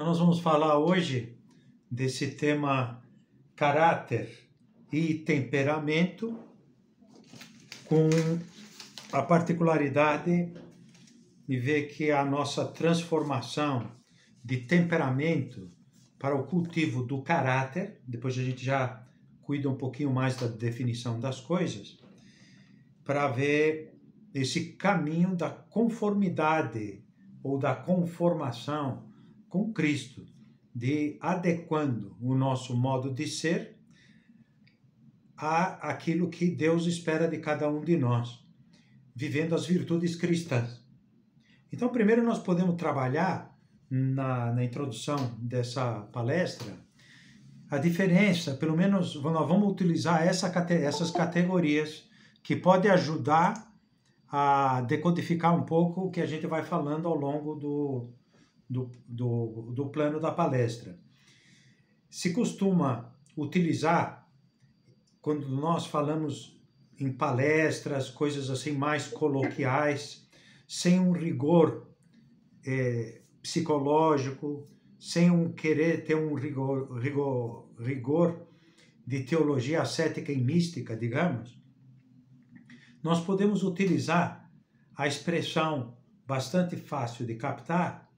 Então nós vamos falar hoje desse tema caráter e temperamento, com a particularidade de ver que a nossa transformação de temperamento para o cultivo do caráter, depois a gente já cuida um pouquinho mais da definição das coisas, para ver esse caminho da conformidade ou da conformação com Cristo, de adequando o nosso modo de ser àquilo que Deus espera de cada um de nós, vivendo as virtudes cristãs. Então, primeiro nós podemos trabalhar na introdução dessa palestra a diferença, pelo menos nós vamos utilizar essas categorias que podem ajudar a decodificar um pouco o que a gente vai falando ao longo do plano da palestra. Se costuma utilizar, quando nós falamos em palestras, coisas assim mais coloquiais, sem um rigor psicológico, sem querer ter um rigor de teologia ascética e mística, digamos, nós podemos utilizar a expressão bastante fácil de captar.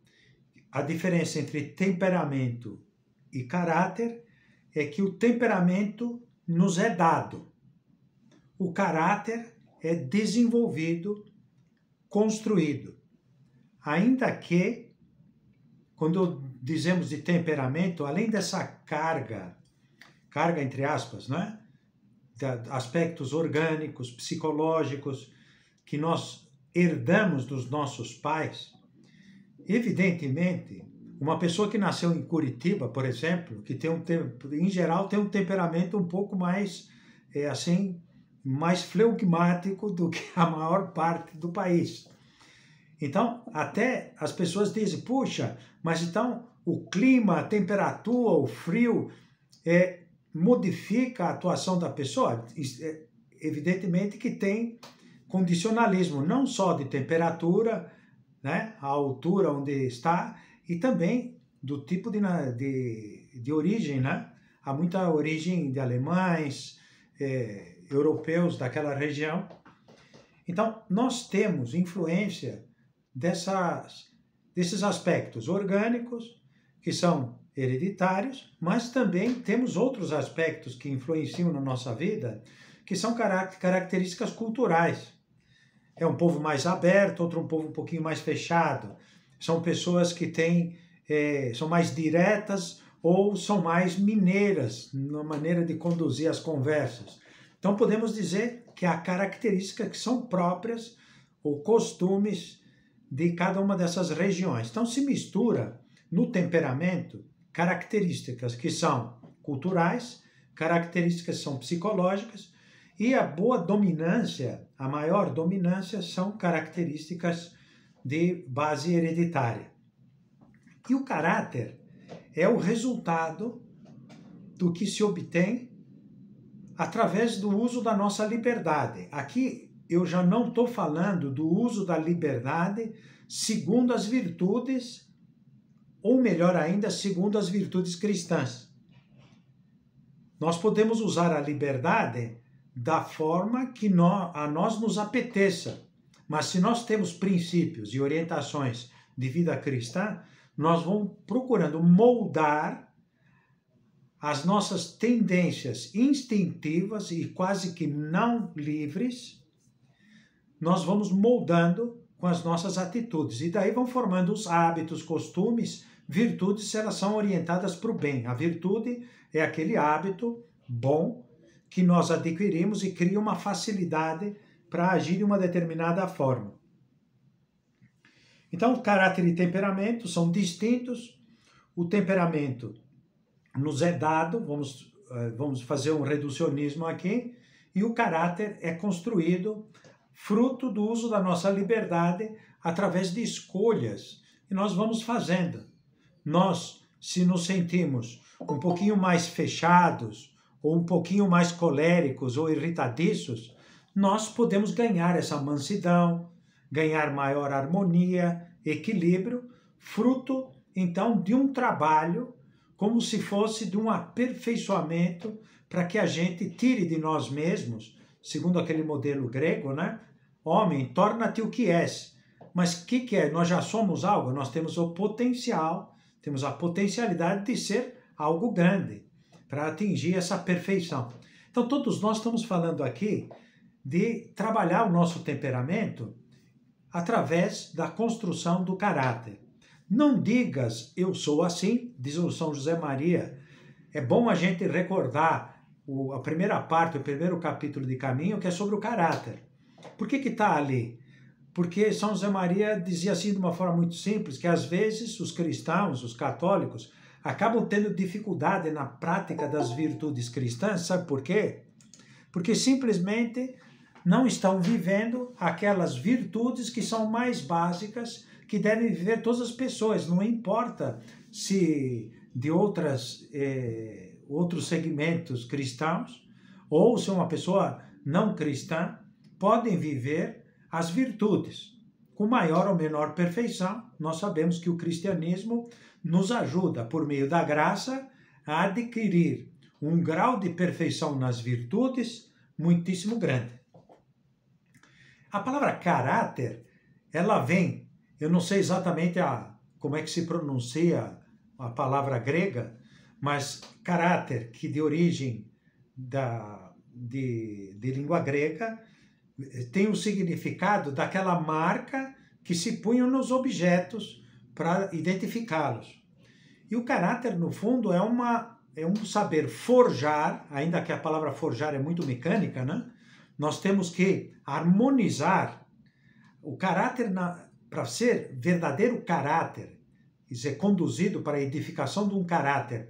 A diferença entre temperamento e caráter é que o temperamento nos é dado. O caráter é desenvolvido, construído. Ainda que, quando dizemos de temperamento, além dessa carga entre aspas, né? Aspectos orgânicos, psicológicos, que nós herdamos dos nossos pais, evidentemente, uma pessoa que nasceu em Curitiba, por exemplo, que em geral tem um temperamento um pouco mais, mais flegmático do que a maior parte do país. Então, até as pessoas dizem, puxa, mas então o clima, a temperatura, o frio, modifica a atuação da pessoa? Evidentemente que tem condicionalismo, não só de temperatura, né, a altura onde está, e também do tipo de origem, né? Há muita origem de alemães, europeus daquela região. Então, nós temos influência desses aspectos orgânicos, que são hereditários, mas também temos outros aspectos que influenciam na nossa vida, que são características culturais. É um povo mais aberto, outro um povo um pouquinho mais fechado. São pessoas que são mais diretas ou são mais mineiras na maneira de conduzir as conversas. Então podemos dizer que há características que são próprias ou costumes de cada uma dessas regiões. Então se mistura no temperamento características que são culturais, características que são psicológicas, e a boa dominância, a maior dominância, são características de base hereditária. E o caráter é o resultado do que se obtém através do uso da nossa liberdade. Aqui eu já não estou falando do uso da liberdade segundo as virtudes, ou melhor ainda, segundo as virtudes cristãs. Nós podemos usar a liberdade da forma que a nós nos apeteça, mas se nós temos princípios e orientações de vida cristã, nós vamos procurando moldar as nossas tendências instintivas e quase que não livres, nós vamos moldando com as nossas atitudes, e daí vão formando os hábitos, costumes. Virtudes, elas são orientadas para o bem. A virtude é aquele hábito bom que nós adquirimos e cria uma facilidade para agir de uma determinada forma. Então, caráter e temperamento são distintos. O temperamento nos é dado, vamos fazer um reducionismo aqui, e o caráter é construído fruto do uso da nossa liberdade através de escolhas que nós vamos fazendo. Nós, se nos sentimos um pouquinho mais fechados, ou um pouquinho mais coléricos ou irritadiços, nós podemos ganhar essa mansidão, ganhar maior harmonia, equilíbrio, fruto então, de um trabalho, como se fosse de um aperfeiçoamento para que a gente tire de nós mesmos, segundo aquele modelo grego, né? Homem, torna-te o que és. Mas o que é? Nós já somos algo, nós temos o potencial, temos a potencialidade de ser algo grande, para atingir essa perfeição. Então, todos nós estamos falando aqui de trabalhar o nosso temperamento através da construção do caráter. Não digas, eu sou assim, diz o São José Maria. É bom a gente recordar a primeira parte, o primeiro capítulo de Caminho, que é sobre o caráter. Por que está ali? Porque São José Maria dizia assim de uma forma muito simples, que às vezes os cristãos, os católicos, acabam tendo dificuldade na prática das virtudes cristãs. Sabe por quê? Porque simplesmente não estão vivendo aquelas virtudes que são mais básicas, que devem viver todas as pessoas. Não importa se de outros segmentos cristãos, ou se uma pessoa não cristã, podem viver as virtudes. Com maior ou menor perfeição, nós sabemos que o cristianismo nos ajuda, por meio da graça, a adquirir um grau de perfeição nas virtudes muitíssimo grande. A palavra caráter, ela vem, eu não sei exatamente como é que se pronuncia a palavra grega, mas caráter, que de origem de língua grega, tem o significado daquela marca que se punham nos objetos para identificá-los. E o caráter, no fundo, é um saber forjar, ainda que a palavra forjar é muito mecânica, né? Nós temos que harmonizar o caráter para ser verdadeiro caráter, e ser conduzido para a edificação de um caráter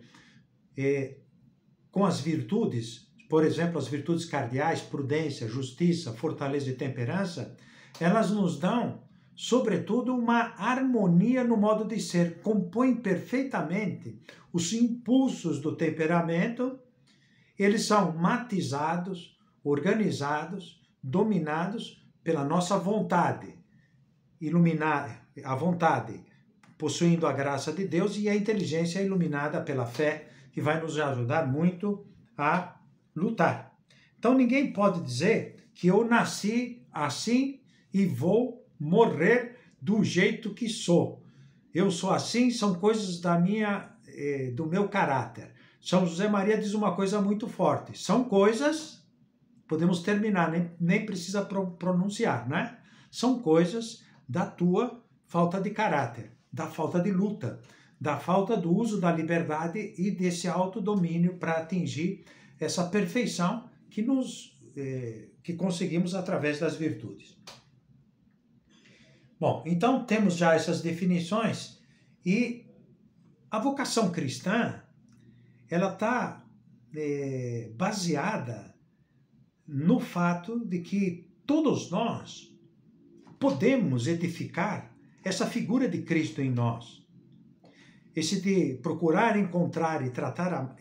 com as virtudes, por exemplo, as virtudes cardeais, prudência, justiça, fortaleza e temperança, elas nos dão, sobretudo, uma harmonia no modo de ser, compõem perfeitamente os impulsos do temperamento, eles são matizados, organizados, dominados pela nossa vontade, iluminar a vontade, possuindo a graça de Deus, e a inteligência iluminada pela fé, que vai nos ajudar muito a lutar. Então ninguém pode dizer que eu nasci assim e vou morrer do jeito que sou. Eu sou assim, são coisas do meu caráter. São José Maria diz uma coisa muito forte. São coisas, podemos terminar, nem precisa pronunciar, né? São coisas da tua falta de caráter, da falta de luta, da falta do uso da liberdade e desse autodomínio para atingir essa perfeição que conseguimos através das virtudes. Bom, então temos já essas definições, e a vocação cristã, ela está baseada no fato de que todos nós podemos edificar essa figura de Cristo em nós. Esse de procurar encontrar e tratar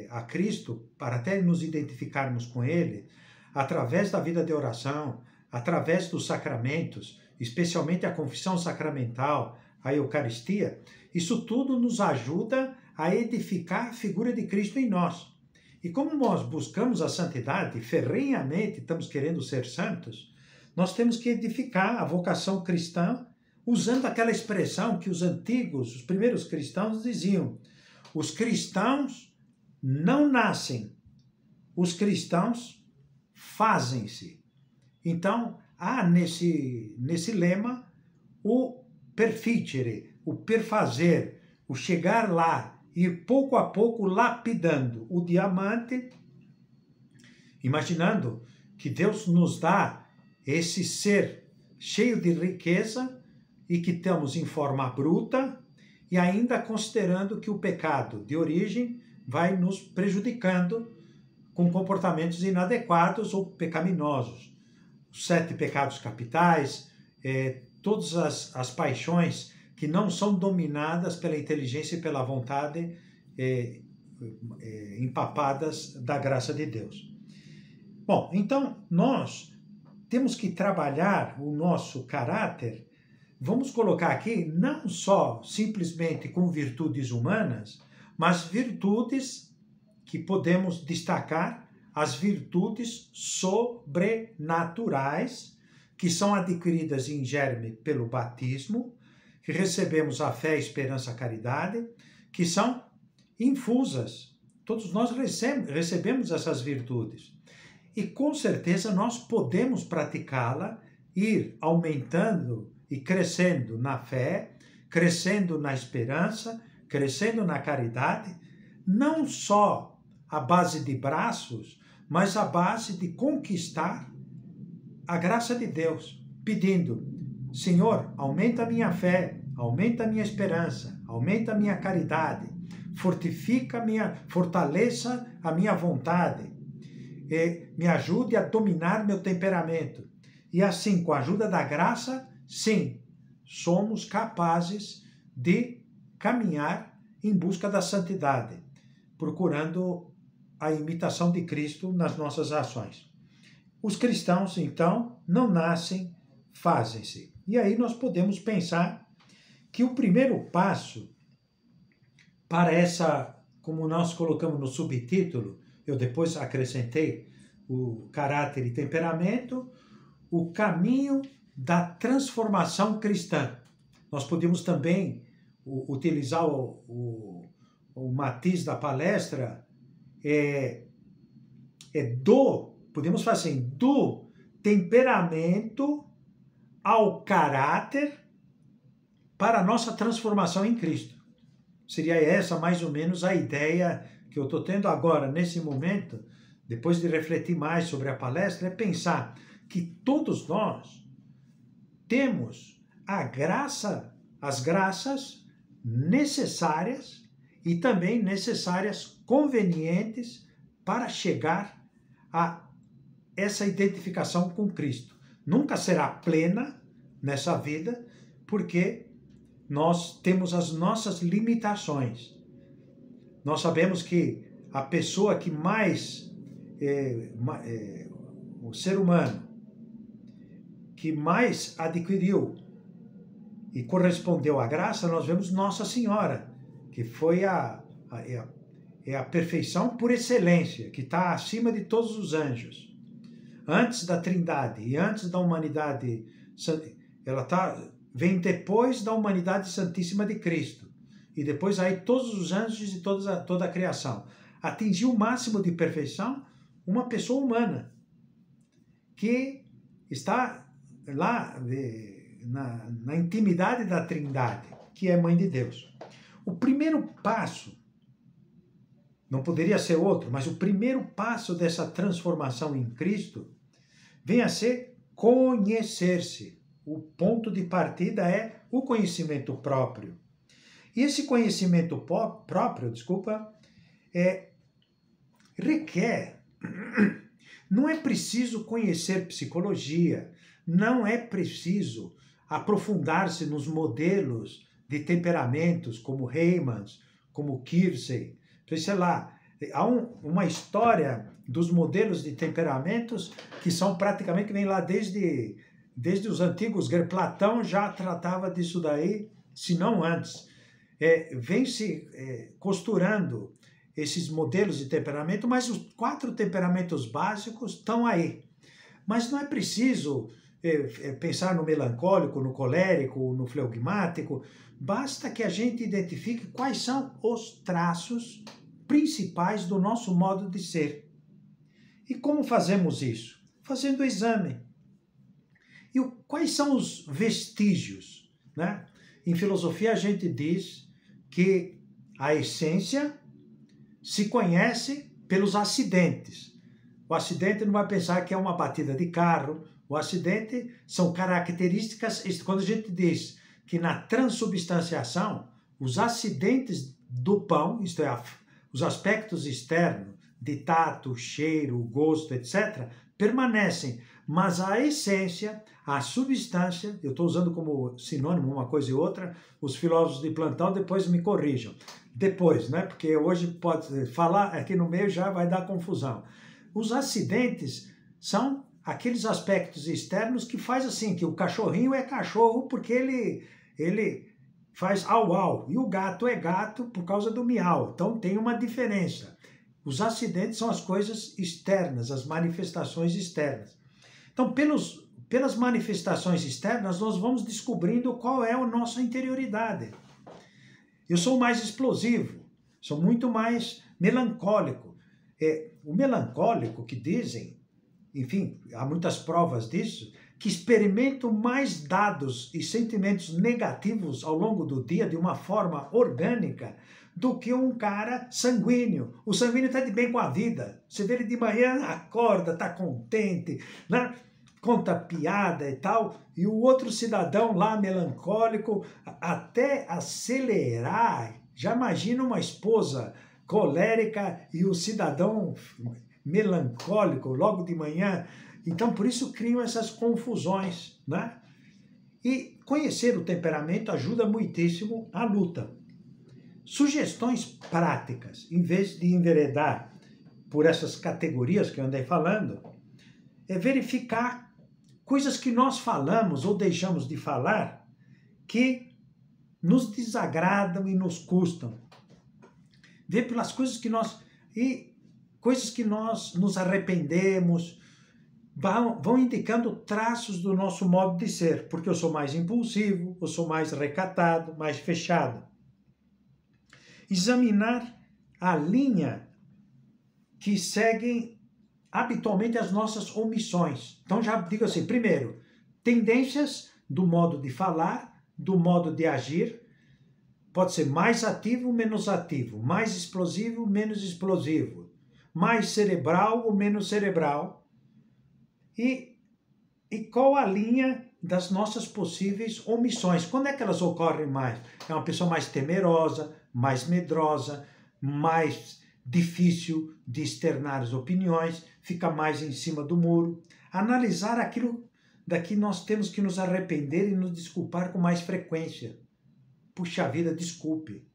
a Cristo, para até nos identificarmos com Ele, através da vida de oração, através dos sacramentos, especialmente a confissão sacramental, a Eucaristia, isso tudo nos ajuda a edificar a figura de Cristo em nós. E como nós buscamos a santidade, ferrenhamente estamos querendo ser santos, nós temos que edificar a vocação cristã usando aquela expressão que os primeiros cristãos diziam: os cristãos não nascem, os cristãos fazem-se. Então, há nesse lema o perficere, o perfazer, o chegar lá, ir pouco a pouco lapidando o diamante, imaginando que Deus nos dá esse ser cheio de riqueza e que estamos em forma bruta, e ainda considerando que o pecado de origem vai nos prejudicando com comportamentos inadequados ou pecaminosos. Os 7 pecados capitais, todas as paixões que não são dominadas pela inteligência e pela vontade, empapadas da graça de Deus. Bom, então nós temos que trabalhar o nosso caráter vamos colocar aqui não só simplesmente com virtudes humanas, mas virtudes que podemos destacar, as virtudes sobrenaturais, que são adquiridas em germe pelo batismo, que recebemos a fé, a esperança, a caridade, que são infusas. Todos nós recebemos essas virtudes. E com certeza nós podemos praticá-la, ir aumentando e crescendo na fé, crescendo na esperança, crescendo na caridade, não só à base de braços, mas à base de conquistar a graça de Deus, pedindo: Senhor, aumenta a minha fé, aumenta a minha esperança, aumenta a minha caridade, fortaleça a minha vontade, me ajude a dominar meu temperamento. E assim, com a ajuda da graça, sim, somos capazes de caminhar em busca da santidade, procurando a imitação de Cristo nas nossas ações. Os cristãos, então, não nascem, fazem-se. E aí nós podemos pensar que o primeiro passo para essa, como nós colocamos no subtítulo, eu depois acrescentei o caráter e temperamento, o caminho da transformação cristã. Nós podemos também utilizar o matiz da palestra, podemos falar assim, do temperamento ao caráter para a nossa transformação em Cristo. Seria essa mais ou menos a ideia que eu estou tendo agora, nesse momento, depois de refletir mais sobre a palestra, é pensar que todos nós temos as graças necessárias e também necessárias convenientes para chegar a essa identificação com Cristo. Nunca será plena nessa vida, porque nós temos as nossas limitações. Nós sabemos que a pessoa que mais, o ser humano, que mais adquiriu e correspondeu à graça, nós vemos Nossa Senhora, que foi a perfeição por excelência, que está acima de todos os anjos. Antes da Trindade e antes da humanidade, ela vem depois da humanidade santíssima de Cristo. E depois aí todos os anjos e toda a criação. Atingiu o máximo de perfeição uma pessoa humana, que está lá na intimidade da Trindade, que é Mãe de Deus. O primeiro passo, não poderia ser outro, mas o primeiro passo dessa transformação em Cristo vem a ser conhecer-se. O ponto de partida é o conhecimento próprio. E esse conhecimento próprio, requer, não é preciso conhecer psicologia, não é preciso aprofundar-se nos modelos de temperamentos como Heymann, como Kelsey, sei lá. Há uma história dos modelos de temperamentos que são praticamente, que vem lá desde os antigos gregos. Platão já tratava disso daí, se não antes. Vem se costurando esses modelos de temperamento, mas os 4 temperamentos básicos estão aí. Mas não é preciso pensar no melancólico, no colérico, no flegmático. Basta que a gente identifique quais são os traços principais do nosso modo de ser. E como fazemos isso? Fazendo o exame. E quais são os vestígios, né? Em filosofia a gente diz que a essência se conhece pelos acidentes. O acidente não vai pensar que é uma batida de carro. O acidente são características, quando a gente diz que na transubstanciação, os acidentes do pão, isto é, os aspectos externos de tato, cheiro, gosto, etc., permanecem, mas a essência, a substância, eu estou usando como sinônimo uma coisa e outra, os filósofos de plantão depois me corrijam. Depois, né? Porque hoje pode falar aqui no meio já vai dar confusão. Os acidentes são aqueles aspectos externos que faz assim, que o cachorrinho é cachorro porque ele faz au au, e o gato é gato por causa do miau. Então tem uma diferença. Os acidentes são as coisas externas, as manifestações externas. Então, pelas manifestações externas, nós vamos descobrindo qual é a nossa interioridade. Eu sou mais explosivo, sou muito mais melancólico. O melancólico, que dizem, enfim, há muitas provas disso, que experimentam mais dados e sentimentos negativos ao longo do dia de uma forma orgânica do que um cara sanguíneo. O sanguíneo está de bem com a vida. Você vê ele de manhã, acorda, está contente, né? Conta piada e tal, e o outro cidadão lá melancólico, até acelerar, já imagina uma esposa colérica e o cidadão melancólico logo de manhã. Então, por isso criam essas confusões, né? E conhecer o temperamento ajuda muitíssimo a luta. Sugestões práticas, em vez de enveredar por essas categorias que eu andei falando, é verificar coisas que nós falamos ou deixamos de falar que nos desagradam e nos custam. Ver pelas coisas que nós nos arrependemos, vão indicando traços do nosso modo de ser, porque eu sou mais impulsivo, eu sou mais recatado, mais fechado. Examinar a linha que seguem habitualmente as nossas omissões. Então já digo assim, primeiro, tendências do modo de falar, do modo de agir, pode ser mais ativo, menos ativo, mais explosivo, menos explosivo, mais cerebral ou menos cerebral, e qual a linha das nossas possíveis omissões. Quando é que elas ocorrem mais? É uma pessoa mais temerosa, mais medrosa, mais difícil de externar as opiniões, fica mais em cima do muro. Analisar aquilo daqui nós temos que nos arrepender e nos desculpar com mais frequência. Puxa vida, desculpe.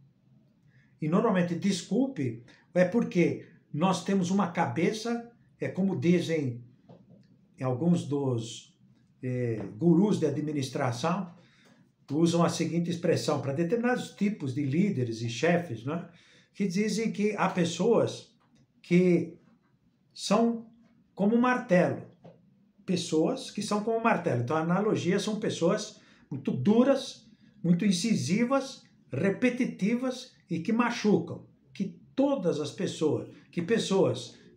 E normalmente desculpe é porque nós temos uma cabeça, é como dizem alguns dos gurus de administração, usam a seguinte expressão para determinados tipos de líderes e chefes, né? Que dizem que há pessoas que são como um martelo. Pessoas que são como um martelo. Então a analogia são pessoas muito duras, muito incisivas, repetitivas e que machucam. Que todas as pessoas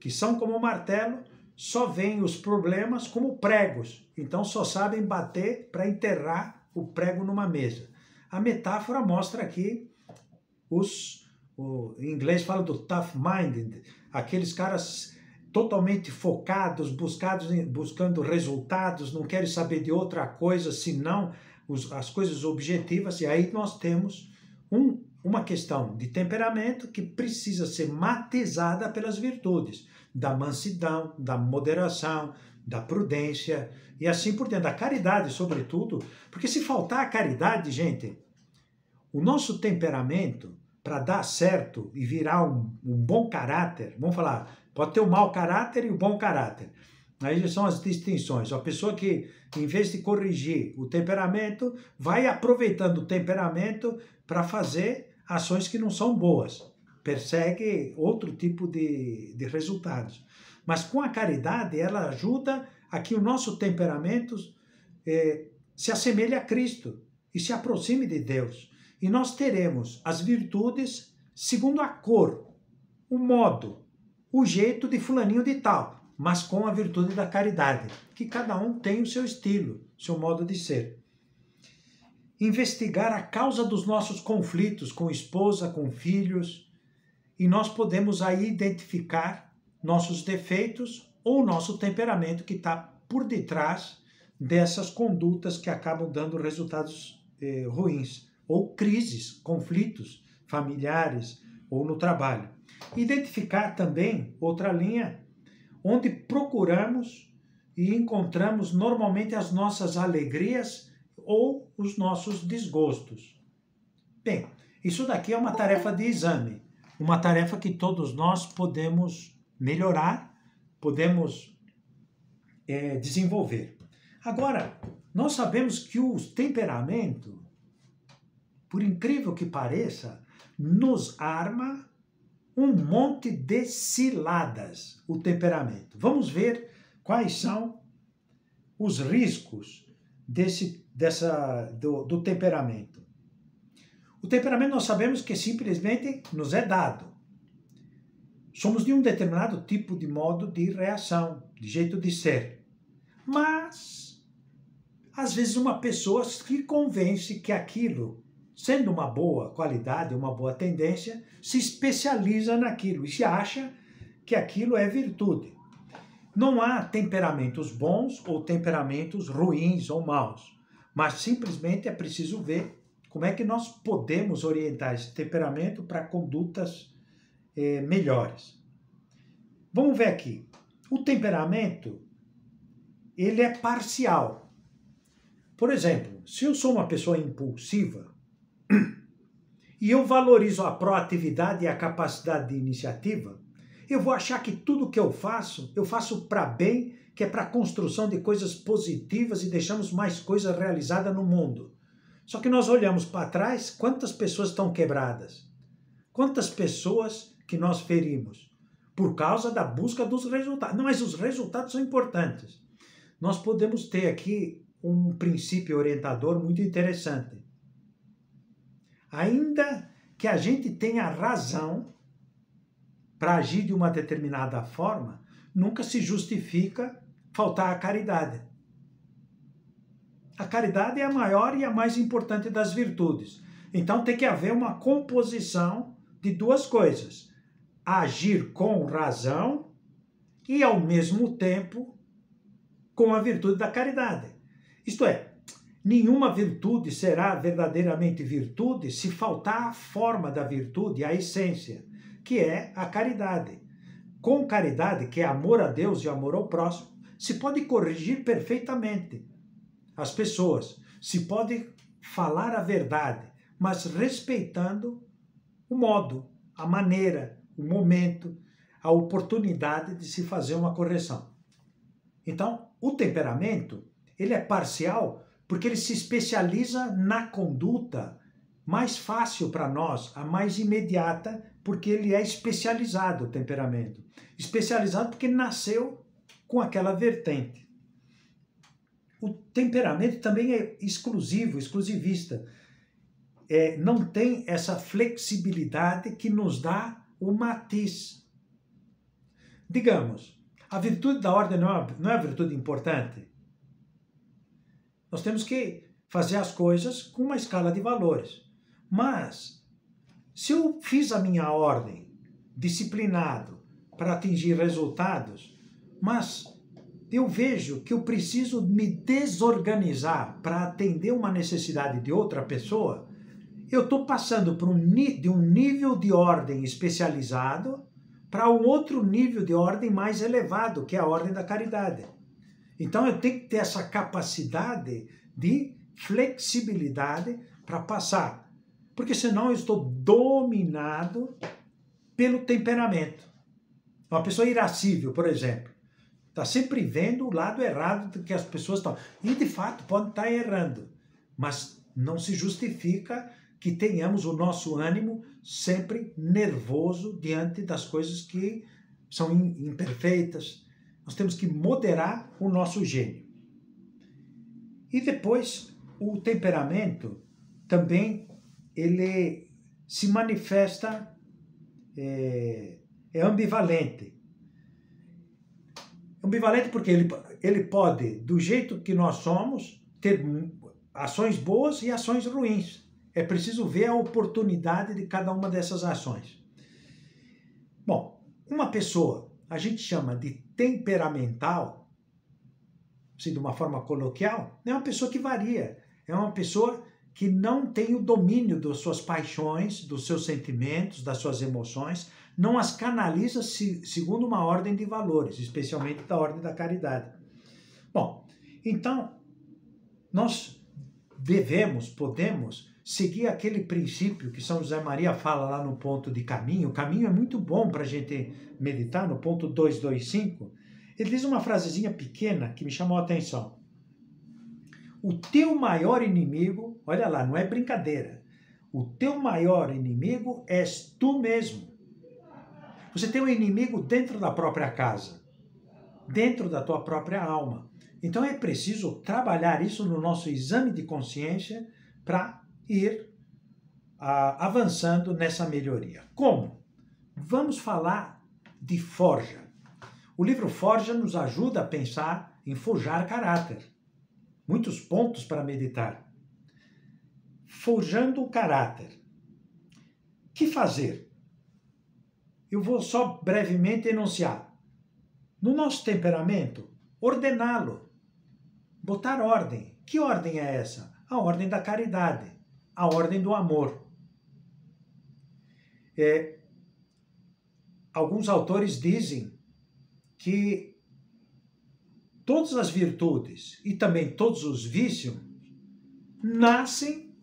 que são como um martelo só veem os problemas como pregos. Então só sabem bater para enterrar o prego numa mesa. A metáfora mostra aqui em inglês fala do tough-minded, aqueles caras totalmente focados, buscando resultados, não querem saber de outra coisa senão as coisas objetivas, e aí nós temos uma questão de temperamento que precisa ser matizada pelas virtudes da mansidão, da moderação, da prudência e assim por diante, da caridade sobretudo, porque se faltar a caridade, gente, o nosso temperamento, para dar certo e virar um bom caráter, vamos falar, pode ter o mau caráter e o bom caráter. Aí são as distinções. A pessoa que, em vez de corrigir o temperamento, vai aproveitando o temperamento para fazer ações que não são boas. Persegue outro tipo de resultados. Mas com a caridade, ela ajuda a que o nosso temperamento se assemelhe a Cristo e se aproxime de Deus. E nós teremos as virtudes segundo a cor, o modo, o jeito de fulaninho de tal, mas com a virtude da caridade, que cada um tem o seu estilo, seu modo de ser. Investigar a causa dos nossos conflitos com esposa, com filhos, e nós podemos aí identificar nossos defeitos ou nosso temperamento que está por detrás dessas condutas que acabam dando resultados ruins, ou crises, conflitos familiares ou no trabalho. Identificar também outra linha onde procuramos e encontramos normalmente as nossas alegrias ou os nossos desgostos. Bem, isso daqui é uma tarefa de exame, uma tarefa que todos nós podemos melhorar, podemos desenvolver. Agora, nós sabemos que o temperamento, por incrível que pareça, nos arma um monte de ciladas, o temperamento. Vamos ver quais são os riscos do temperamento. O temperamento nós sabemos que simplesmente nos é dado. Somos de um determinado tipo de modo de reação, de jeito de ser. Mas, às vezes, uma pessoa se convence que aquilo, sendo uma boa qualidade, uma boa tendência, se especializa naquilo e se acha que aquilo é virtude. Não há temperamentos bons ou temperamentos ruins ou maus, mas simplesmente é preciso ver como é que nós podemos orientar esse temperamento para condutas melhores. Vamos ver aqui. O temperamento, ele é parcial. Por exemplo, se eu sou uma pessoa impulsiva e eu valorizo a proatividade e a capacidade de iniciativa, eu vou achar que tudo que eu faço para bem, que é para a construção de coisas positivas e deixamos mais coisas realizadas no mundo. Só que nós olhamos para trás, quantas pessoas estão quebradas? Quantas pessoas que nós ferimos? Por causa da busca dos resultados. Não, mas os resultados são importantes. Nós podemos ter aqui um princípio orientador muito interessante. Ainda que a gente tenha razão para agir de uma determinada forma, nunca se justifica faltar à caridade. A caridade é a maior e a mais importante das virtudes. Então tem que haver uma composição de duas coisas. Agir com razão e, ao mesmo tempo, com a virtude da caridade. Isto é, nenhuma virtude será verdadeiramente virtude se faltar a forma da virtude, a essência, que é a caridade. Com caridade, que é amor a Deus e amor ao próximo, se pode corrigir perfeitamente as pessoas, se pode falar a verdade, mas respeitando o modo, a maneira, o momento, a oportunidade de se fazer uma correção. Então, o temperamento, ele é parcial porque ele se especializa na conduta mais fácil para nós, a mais imediata, porque ele é especializado, o temperamento. Especializado porque nasceu com aquela vertente. O temperamento também é exclusivista. Não tem essa flexibilidade que nos dá o matiz. Digamos, a virtude da ordem não é uma virtude importante? Nós temos que fazer as coisas com uma escala de valores. Mas, se eu fiz a minha ordem disciplinado para atingir resultados, mas eu vejo que eu preciso me desorganizar para atender uma necessidade de outra pessoa, eu estou passando de um nível de ordem especializado para um outro nível de ordem mais elevado, que é a ordem da caridade. Então eu tenho que ter essa capacidade de flexibilidade para passar, porque senão eu estou dominado pelo temperamento. Uma pessoa irascível, por exemplo, está sempre vendo o lado errado do que as pessoas estão. E, de fato, pode estar errando. Mas não se justifica que tenhamos o nosso ânimo sempre nervoso diante das coisas que são imperfeitas. Nós temos que moderar o nosso gênio. E depois, o temperamento também, ele se manifesta, é ambivalente. Ambivalente porque ele pode, do jeito que nós somos, ter ações boas e ações ruins. É preciso ver a oportunidade de cada uma dessas ações. Bom, uma pessoa, a gente chama de temperamental, assim, de uma forma coloquial, é uma pessoa que varia. É uma pessoa que não tem o domínio das suas paixões, dos seus sentimentos, das suas emoções, não as canaliza segundo uma ordem de valores, especialmente da ordem da caridade. Bom, então, nós podemos seguir aquele princípio que São José Maria fala lá no ponto de caminho. O caminho é muito bom para a gente meditar, no ponto 225. Ele diz uma frasezinha pequena que me chamou a atenção. O teu maior inimigo, olha lá, não é brincadeira. O teu maior inimigo és tu mesmo. Você tem um inimigo dentro da própria casa, dentro da tua própria alma. Então é preciso trabalhar isso no nosso exame de consciência para ir avançando nessa melhoria. Como? Vamos falar de forja. O livro Forja nos ajuda a pensar em forjar caráter. Muitos pontos para meditar. Forjando o caráter. O que fazer? Eu vou só brevemente enunciar. No nosso temperamento, ordená-lo. Botar ordem. Que ordem é essa? A ordem da caridade. A ordem do amor. Alguns autores dizem que todas as virtudes e também todos os vícios nascem,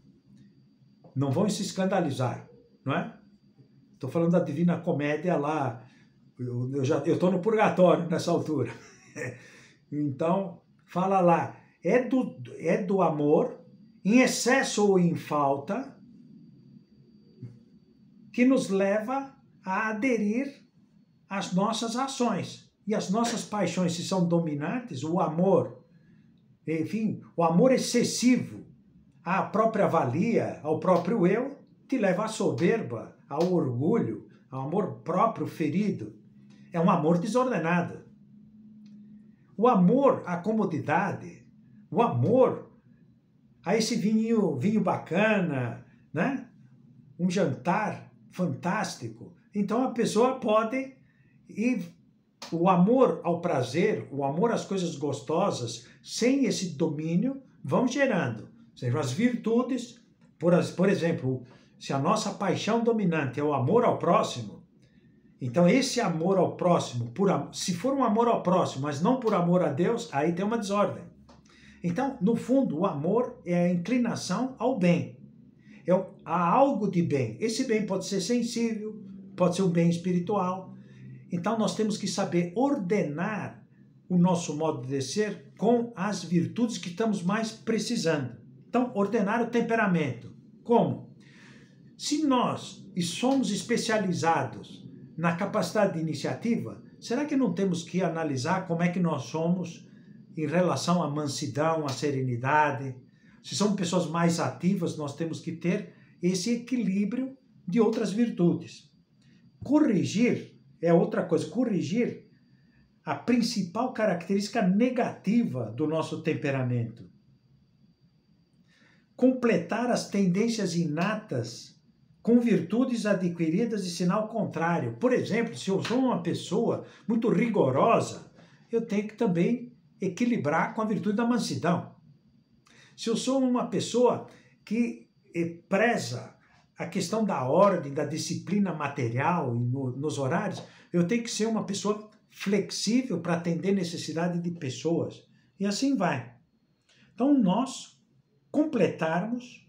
não vão se escandalizar, não é? Estou falando da Divina Comédia lá, eu estou no purgatório nessa altura. Então, fala lá, é do amor, em excesso ou em falta, que nos leva a aderir às nossas ações. E as nossas paixões, se são dominantes, o amor, enfim, o amor excessivo à própria valia, ao próprio eu, te leva à soberba, ao orgulho, ao amor próprio ferido. É um amor desordenado. O amor à comodidade, o amor a esse vinho bacana, né? Um jantar fantástico. Então a pessoa pode ir. O amor ao prazer, o amor às coisas gostosas, sem esse domínio, vão gerando. Sejam as virtudes, por exemplo, se a nossa paixão dominante é o amor ao próximo, então esse amor ao próximo, se for um amor ao próximo, mas não por amor a Deus, aí tem uma desordem. Então, no fundo, o amor é a inclinação ao bem. Há algo de bem. Esse bem pode ser sensível, pode ser um bem espiritual. Então nós temos que saber ordenar o nosso modo de ser com as virtudes que estamos mais precisando. Então, ordenar o temperamento. Como? Se nós somos especializados na capacidade de iniciativa, será que não temos que analisar como é que nós somos em relação à mansidão, à serenidade? Se somos pessoas mais ativas, nós temos que ter esse equilíbrio de outras virtudes. Corrigir é outra coisa. Corrigir a principal característica negativa do nosso temperamento. Completar as tendências inatas com virtudes adquiridas de sinal contrário. Por exemplo, se eu sou uma pessoa muito rigorosa, eu tenho que também equilibrar com a virtude da mansidão. Se eu sou uma pessoa que preza a questão da ordem, da disciplina material nos horários, eu tenho que ser uma pessoa flexível para atender necessidade de pessoas. E assim vai. Então, nós completarmos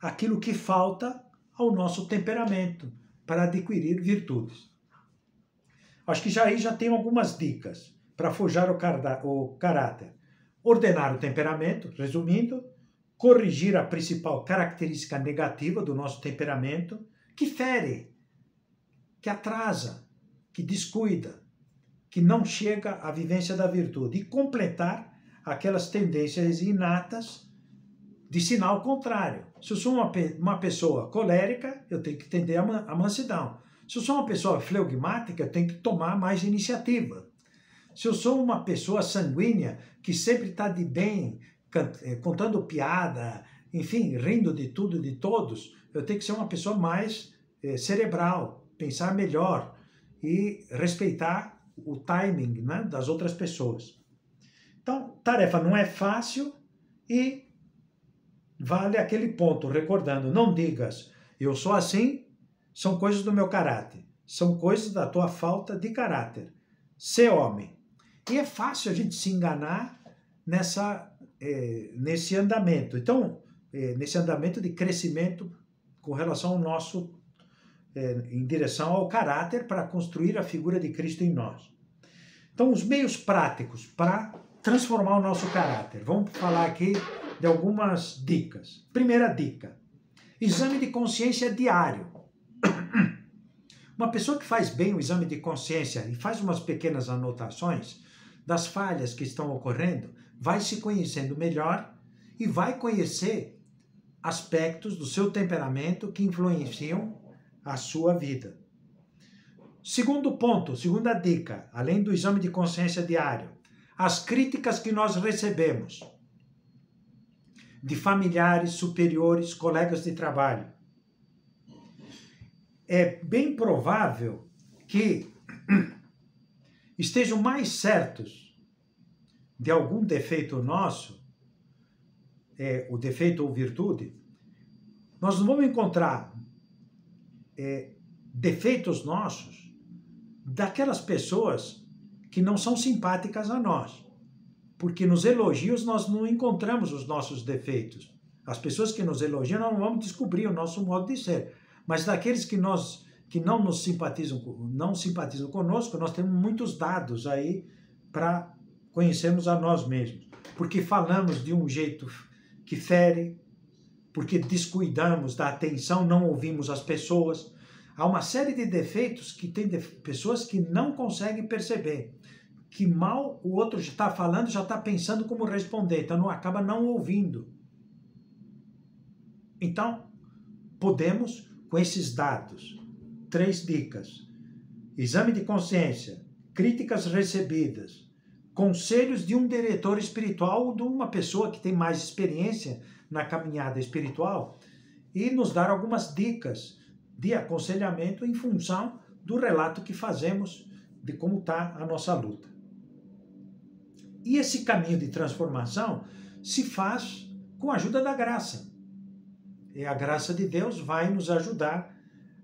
aquilo que falta ao nosso temperamento para adquirir virtudes. Acho que aí já tem algumas dicas para forjar o caráter. Ordenar o temperamento, resumindo, corrigir a principal característica negativa do nosso temperamento, que fere, que atrasa, que descuida, que não chega à vivência da virtude, e completar aquelas tendências inatas de sinal contrário. Se eu sou uma pessoa colérica, eu tenho que tender à mansidão. Se eu sou uma pessoa flegmática, eu tenho que tomar mais iniciativa. Se eu sou uma pessoa sanguínea, que sempre está de bem, contando piada, enfim, rindo de tudo e de todos, eu tenho que ser uma pessoa mais cerebral, pensar melhor e respeitar o timing, né, das outras pessoas. Então, tarefa não é fácil e vale aquele ponto, recordando, não digas, eu sou assim, são coisas do meu caráter, são coisas da tua falta de caráter. Ser homem. E é fácil a gente se enganar nesse andamento. Então, nesse andamento de crescimento com relação ao nosso, em direção ao caráter para construir a figura de Cristo em nós. Então, os meios práticos para transformar o nosso caráter. Vamos falar aqui de algumas dicas. Primeira dica: exame de consciência diário. Uma pessoa que faz bem o exame de consciência e faz umas pequenas anotações das falhas que estão ocorrendo, vai se conhecendo melhor e vai conhecer aspectos do seu temperamento que influenciam a sua vida. Segundo ponto, segunda dica, além do exame de consciência diário, as críticas que nós recebemos de familiares, superiores, colegas de trabalho. É bem provável que estejam mais certos de algum defeito nosso, o defeito ou virtude. Nós não vamos encontrar defeitos nossos daquelas pessoas que não são simpáticas a nós. Porque nos elogios nós não encontramos os nossos defeitos. As pessoas que nos elogiam, nós não vamos descobrir o nosso modo de ser. Mas daqueles que não nos simpatizam, não simpatizam conosco, nós temos muitos dados aí para conhecermos a nós mesmos. Porque falamos de um jeito que fere, porque descuidamos da atenção, não ouvimos as pessoas. Há uma série de defeitos que tem pessoas que não conseguem perceber. Que mal o outro está falando, já está pensando como responder, então não acaba não ouvindo. Então, podemos, com esses dados, 3 dicas: exame de consciência, críticas recebidas, conselhos de um diretor espiritual ou de uma pessoa que tem mais experiência na caminhada espiritual e nos dar algumas dicas de aconselhamento em função do relato que fazemos de como está a nossa luta. E esse caminho de transformação se faz com a ajuda da graça. E a graça de Deus vai nos ajudar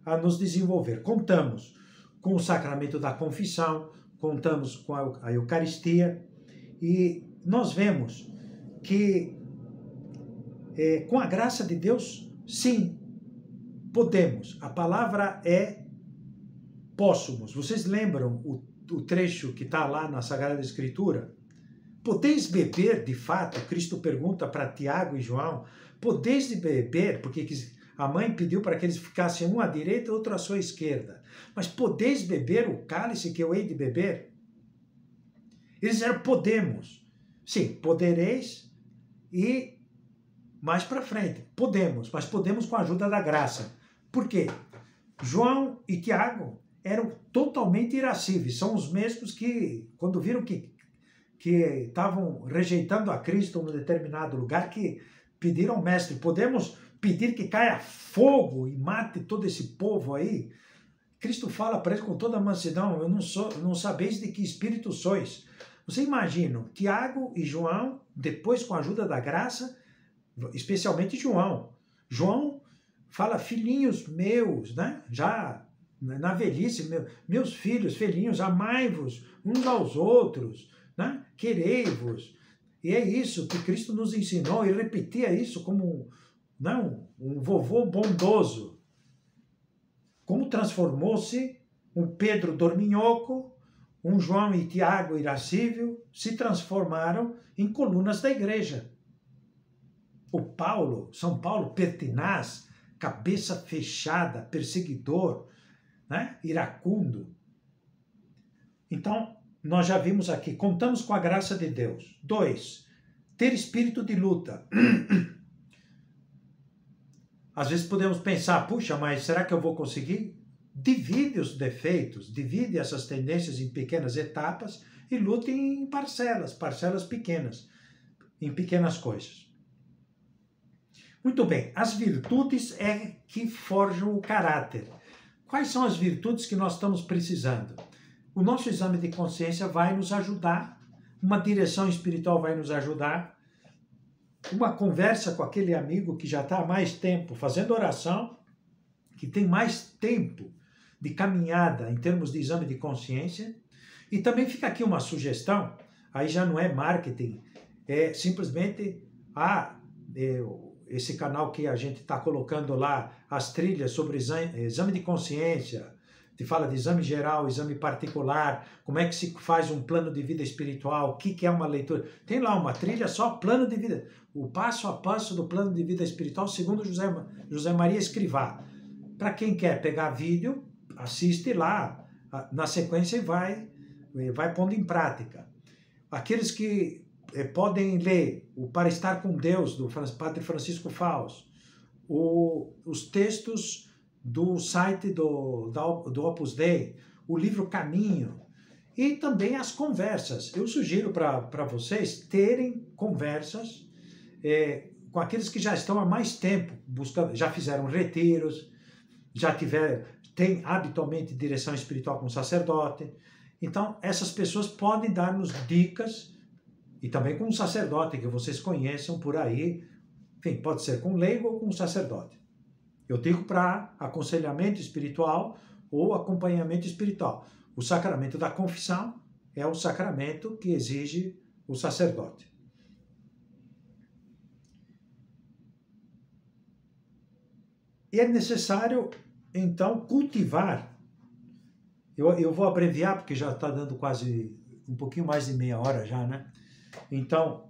a nos desenvolver. Contamos com o sacramento da confissão, contamos com a Eucaristia, e nós vemos que com a graça de Deus, sim, podemos. A palavra é póssumos. Vocês lembram o trecho que está lá na Sagrada Escritura? Podeis beber, de fato, Cristo pergunta para Tiago e João, podeis beber, porque a mãe pediu para que eles ficassem um à direita e outro à sua esquerda, mas podeis beber o cálice que eu hei de beber? Eles disseram, podemos. Sim, podereis e mais para frente, podemos, mas podemos com a ajuda da graça. Por quê? João e Tiago eram totalmente irascíveis, são os mesmos que, quando viram que estavam rejeitando a Cristo em um determinado lugar, que pediram ao mestre, podemos pedir que caia fogo e mate todo esse povo aí? Cristo fala para eles com toda a mansidão, não sabeis de que espírito sois. Você imagina, Tiago e João, depois com a ajuda da graça, especialmente João. João fala, filhinhos meus, né? Já na velhice, meus filhos, filhinhos, amai-vos uns aos outros, né? Querei-vos. E é isso que Cristo nos ensinou, e repetia isso como um vovô bondoso. Como transformou-se um Pedro dorminhoco, um João e Tiago irascível, se transformaram em colunas da igreja. O São Paulo pertinaz, cabeça fechada, perseguidor, né? Iracundo. Então, nós já vimos aqui, contamos com a graça de Deus. 2, ter espírito de luta. Às vezes podemos pensar, puxa, mas será que eu vou conseguir? Divide os defeitos, divide essas tendências em pequenas etapas e lute em parcelas pequenas, em pequenas coisas. Muito bem, as virtudes é que forjam o caráter. Quais são as virtudes que nós estamos precisando? O nosso exame de consciência vai nos ajudar, uma direção espiritual vai nos ajudar, uma conversa com aquele amigo que já está há mais tempo fazendo oração, que tem mais tempo de caminhada em termos de exame de consciência. E também fica aqui uma sugestão, aí já não é marketing, é simplesmente esse canal que a gente está colocando lá, as trilhas sobre exame de consciência, te fala de exame geral, exame particular, como é que se faz um plano de vida espiritual, o que é uma leitura. Tem lá uma trilha só, plano de vida, o passo a passo do plano de vida espiritual, segundo José Maria Escrivá. Para quem quer pegar vídeo, assiste lá, na sequência e vai pondo em prática. Aqueles que podem ler o Para Estar com Deus, do Padre Francisco Faus, os textos do site do Opus Dei, o livro Caminho, e também as conversas. Eu sugiro para vocês terem conversas com aqueles que já estão há mais tempo, já fizeram retiros, tem habitualmente direção espiritual com sacerdote. Então, essas pessoas podem dar-nos dicas, e também com um sacerdote que vocês conheçam por aí, enfim, pode ser com leigo ou com sacerdote. Eu digo para aconselhamento espiritual ou acompanhamento espiritual. O sacramento da confissão é o sacramento que exige o sacerdote. E é necessário, então, cultivar. Eu vou abreviar, porque já está dando quase um pouquinho mais de meia hora já, né? Então,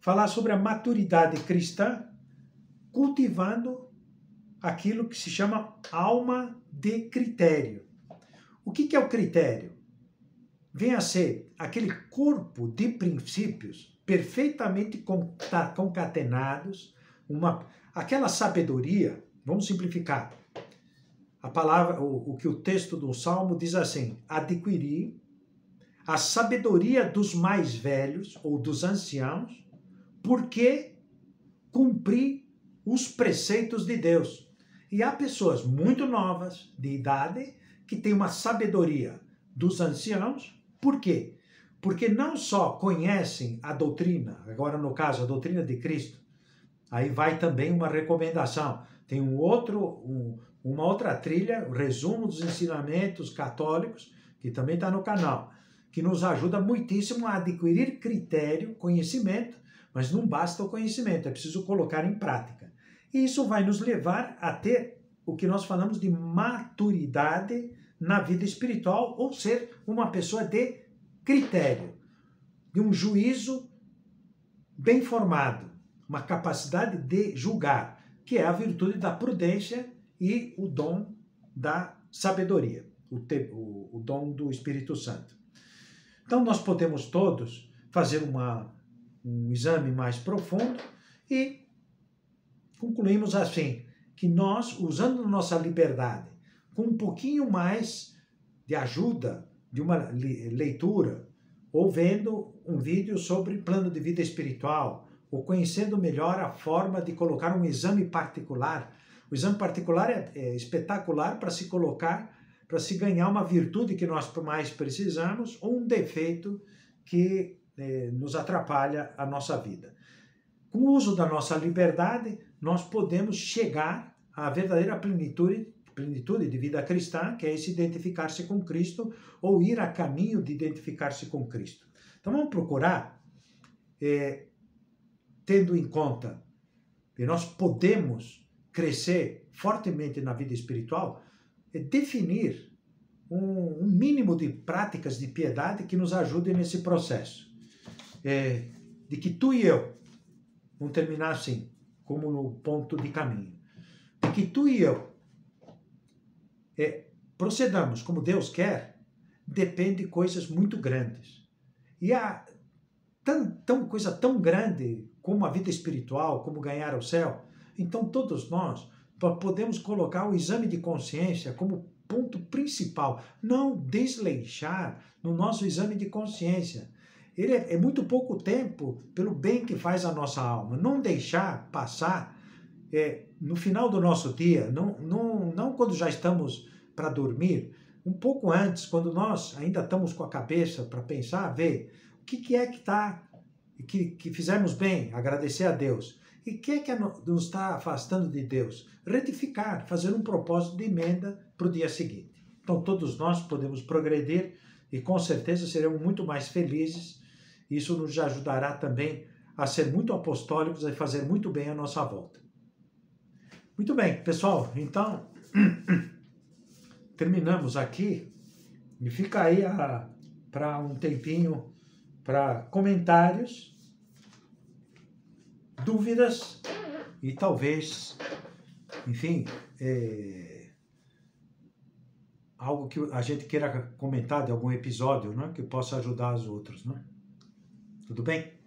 falar sobre a maturidade cristã, cultivando aquilo que se chama alma de critério. O que é o critério? Vem a ser aquele corpo de princípios perfeitamente concatenados, aquela sabedoria, vamos simplificar. A palavra, o que o texto do Salmo diz assim: adquirir a sabedoria dos mais velhos ou dos anciãos, porque cumprir os preceitos de Deus. E há pessoas muito novas, de idade, que têm uma sabedoria dos anciãos. Por quê? Porque não só conhecem a doutrina, agora no caso a doutrina de Cristo, aí vai também uma recomendação. Tem uma outra trilha, o resumo dos ensinamentos católicos, que também está no canal, que nos ajuda muitíssimo a adquirir critério, conhecimento, mas não basta o conhecimento, é preciso colocar em prática. E isso vai nos levar a ter o que nós falamos de maturidade na vida espiritual, ou ser uma pessoa de critério, de um juízo bem formado, uma capacidade de julgar, que é a virtude da prudência e o dom da sabedoria, o dom do Espírito Santo. Então nós podemos todos fazer um exame mais profundo e concluímos assim, que nós, usando nossa liberdade, com um pouquinho mais de ajuda de uma leitura, ou vendo um vídeo sobre plano de vida espiritual, ou conhecendo melhor a forma de colocar um exame particular. O exame particular é espetacular para se colocar, para se ganhar uma virtude que nós mais precisamos, ou um defeito que nos atrapalha a nossa vida. Com o uso da nossa liberdade, nós podemos chegar à verdadeira plenitude de vida cristã, que é esse identificar-se com Cristo, ou ir a caminho de identificar-se com Cristo. Então vamos procurar, tendo em conta que nós podemos crescer fortemente na vida espiritual, definir um mínimo de práticas de piedade que nos ajudem nesse processo. De que tu e eu, vamos terminar assim, como no ponto de caminho, de que tu e eu procedamos como Deus quer, depende de coisas muito grandes. E há coisa tão grande como a vida espiritual, como ganhar o céu. Então todos nós podemos colocar o exame de consciência como ponto principal, não desleixar no nosso exame de consciência. Ele é muito pouco tempo pelo bem que faz a nossa alma. Não deixar passar no final do nosso dia, não quando já estamos para dormir, um pouco antes, quando nós ainda estamos com a cabeça para pensar, ver o que é que fizemos bem, agradecer a Deus. E o que é que nos está afastando de Deus? Retificar, fazer um propósito de emenda para o dia seguinte. Então todos nós podemos progredir e com certeza seremos muito mais felizes. Isso nos ajudará também a ser muito apostólicos e fazer muito bem a nossa volta. Muito bem, pessoal, então terminamos aqui e fica aí para um tempinho para comentários, dúvidas e talvez, enfim, algo que a gente queira comentar de algum episódio, né, que possa ajudar os outros, né? Tudo bem?